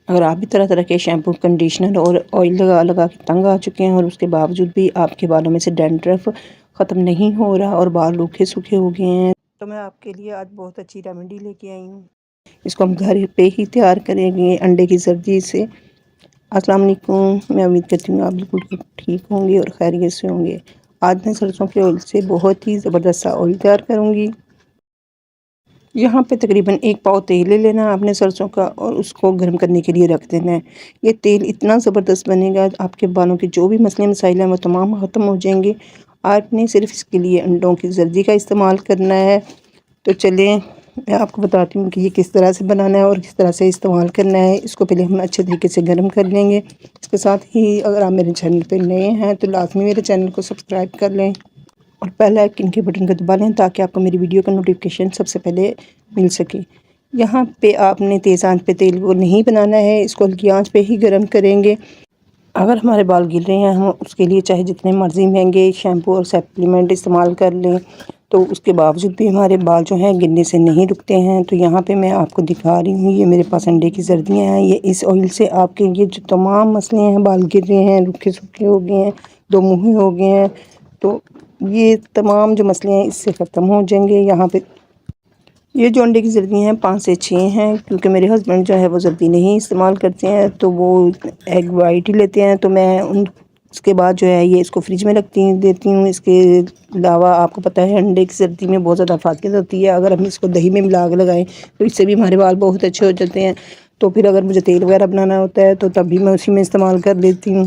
اگر آپ بھی طرح طرح کے شیمپو، کنڈیشنر اور آئل لگا لگا کے تنگ آ چکے ہیں اور اس کے باوجود بھی آپ کے بالوں میں سے ڈینڈرف ختم نہیں ہو رہا اور بال روکھے سوکھے ہو گئے ہیں، تو میں آپ کے لیے آج بہت اچھی ریمیڈی لے کے آئی ہوں۔ اس کو ہم گھر پہ ہی تیار کریں گے انڈے کی سبزی سے۔ السلام علیکم، میں امید کرتی ہوں آپ بالکل ٹھیک ہوں گے اور خیریت سے ہوں گے۔ آج میں سرسوں کے آئل سے بہت ہی زبردست سا آئل تیار کروں گی۔ یہاں پہ تقریباً 1 پاؤ تیل لے لینا ہے آپ نے سرسوں کا اور اس کو گرم کرنے کے لیے رکھ دینا ہے۔ یہ تیل اتنا زبردست بنے گا، آپ کے بالوں کے جو بھی مسئلے مسائل ہیں وہ تمام ختم ہو جائیں گے۔ آپ نے صرف اس کے لیے انڈوں کی زردی کا استعمال کرنا ہے۔ تو چلیں میں آپ کو بتاتی ہوں کہ یہ کس طرح سے بنانا ہے اور کس طرح سے استعمال کرنا ہے۔ اس کو پہلے ہم اچھے طریقے سے گرم کر لیں گے۔ اس کے ساتھ ہی اگر آپ میرے چینل پہ نئے ہیں تو لازمی میرے چینل کو سبسکرائب کر لیں اور بیل آئکن کے بٹن کو دبا لیں تاکہ آپ کو میری ویڈیو کا نوٹیفیکیشن سب سے پہلے مل سکے۔ یہاں پہ آپ نے تیز آنچ پہ تیل کو نہیں بنانا ہے، اس کو ہلکی آنچ پہ ہی گرم کریں گے۔ اگر ہمارے بال گر رہے ہیں ہم اس کے لیے چاہے جتنے مرضی مہنگے شیمپو اور سپلیمنٹ استعمال کر لیں، تو اس کے باوجود بھی ہمارے بال جو ہیں گرنے سے نہیں رکتے ہیں۔ تو یہاں پہ میں آپ کو دکھا رہی ہوں، یہ میرے پاس انڈے کی زردیاں ہیں۔ یہ اس آئل سے آپ کے یہ جو تمام مسئلے ہیں، بال گر رہے ہیں، روکھے سوکھے ہو گئے ہیں، دو منہے ہو گئے ہیں، تو یہ تمام جو مسئلے ہیں اس سے ختم ہو جائیں گے۔ یہاں پہ یہ جو انڈے کی زردی ہیں 5 سے 6 ہیں، کیونکہ میرے ہسبینڈ جو ہے وہ زردی نہیں استعمال کرتے ہیں تو وہ ایگ وائٹ ہی لیتے ہیں، تو میں اس کے بعد جو ہے یہ اس کو فریج میں دیتی ہوں۔ اس کے علاوہ آپ کو پتہ ہے انڈے کی زردی میں بہت زیادہ فاتحت ہوتی ہے، اگر ہم اس کو دہی میں ملا کے لگائیں تو اس سے بھی ہمارے بال بہت اچھے ہو جاتے ہیں۔ تو پھر اگر مجھے تیل وغیرہ بنانا ہوتا ہے تو تب بھی میں اسی میں استعمال کر لیتی ہوں۔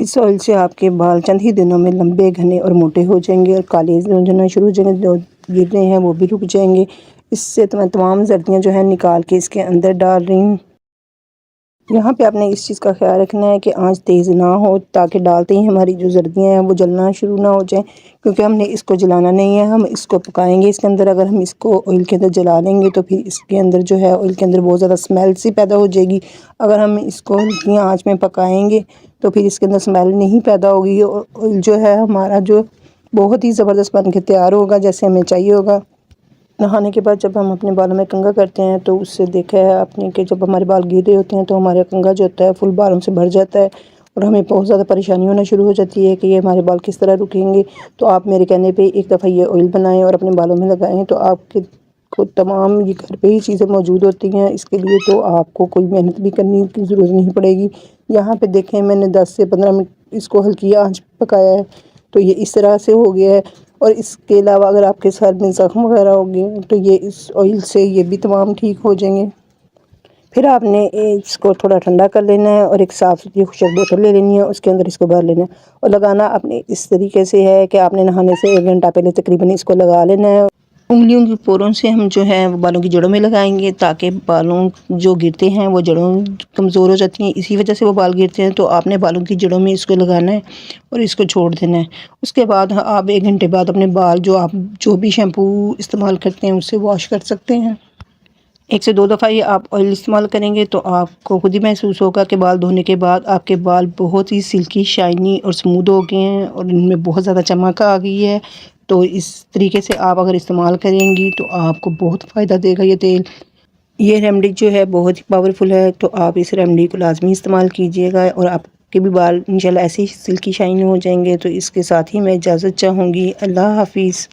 اس آئل سے آپ کے بال چند ہی دنوں میں لمبے، گھنے اور موٹے ہو جائیں گے اور کالے ہونا شروع ہو جائیں گے، جو گر رہے ہیں وہ بھی رک جائیں گے۔ اس سے تو میں تمام زردیاں جو ہیں نکال کے اس کے اندر ڈال رہی ہوں۔ یہاں پہ آپ نے اس چیز کا خیال رکھنا ہے کہ آنچ تیز نہ ہو تاکہ ڈالتے ہی ہماری جو زردیاں ہیں وہ جلنا شروع نہ ہو جائیں، کیونکہ ہم نے اس کو جلانا نہیں ہے، ہم اس کو پکائیں گے اس کے اندر۔ اگر ہم اس کو آئل کے اندر جلا لیں گے تو پھر اس کے اندر جو ہے آئل کے اندر بہت زیادہ اسمیل سی پیدا ہو جائے گی۔ اگر ہم اس کو ہلکی آنچ میں پکائیں گے تو پھر اس کے اندر اسمیل نہیں پیدا ہوگی اور آئل جو ہے ہمارا جو بہت ہی زبردست بن کے تیار ہوگا جیسے ہمیں چاہیے ہوگا۔ نہانے کے بعد جب ہم اپنے بالوں میں کنگھا کرتے ہیں تو اس سے دیکھا ہے آپ نے کہ جب ہمارے بال گر رہے ہوتے ہیں تو ہمارا کنگھا جو ہوتا ہے فل بالوں سے بھر جاتا ہے اور ہمیں بہت زیادہ پریشانی ہونا شروع ہو جاتی ہے کہ یہ ہمارے بال کس طرح رکیں گے۔ تو آپ میرے کہنے پہ ایک دفعہ یہ آئل بنائیں اور اپنے بالوں میں لگائیں تو آپ کے کو تمام یہ گھر پہ ہی چیزیں موجود ہوتی ہیں، اس کے لیے تو آپ کو کوئی محنت بھی کرنے کی ضرورت نہیں پڑے گی۔ یہاں پہ دیکھیں میں نے 10 سے 15 منٹ اس کو ہلکی آنچ پکایا ہے تو یہ اس طرح سے ہو گیا ہے۔ اور اس کے علاوہ اگر آپ کے سر میں زخم وغیرہ ہو گئے تو یہ اس آئل سے یہ بھی تمام ٹھیک ہو جائیں گے۔ پھر آپ نے اس کو تھوڑا ٹھنڈا کر لینا ہے اور ایک صاف ستھری خشک بوتل لے لینی ہے، اس کے اندر اس کو بھر لینا ہے اور لگانا اپنے اس طریقے سے ہے کہ آپ نے نہانے سے 1 گھنٹہ پہلے تقریباً اس کو لگا لینا ہے۔ انگلیوں کی پوروں سے ہم جو ہے بالوں کی جڑوں میں لگائیں گے تاکہ بالوں جو گرتے ہیں وہ جڑوں کمزور ہو جاتی ہیں، اسی وجہ سے وہ بال گرتے ہیں۔ تو آپ نے بالوں کی جڑوں میں اس کو لگانا ہے اور اس کو چھوڑ دینا ہے۔ اس کے بعد آپ 1 گھنٹے بعد اپنے بال آپ جو بھی شیمپو استعمال کرتے ہیں اس سے واش کر سکتے ہیں۔ 1 سے 2 دفعہ یہ آپ آئل استعمال کریں گے تو آپ کو خود ہی محسوس ہوگا کہ بال دھونے کے بعد آپ کے بال بہت ہی سلکی، شائنی اور سموتھ ہو گئے ہیں اور ان میں بہت زیادہ چمک آ گئی ہے۔ تو اس طریقے سے آپ اگر استعمال کریں گی تو آپ کو بہت فائدہ دے گا یہ تیل۔ یہ ریمیڈی جو ہے بہت ہی پاورفل ہے، تو آپ اس ریمیڈی کو لازمی استعمال کیجیے گا اور آپ کے بھی بال انشاءاللہ ایسے ہی سلکی شائنی ہو جائیں گے۔ تو اس کے ساتھ ہی میں اجازت چاہوں گی۔ اللہ حافظ۔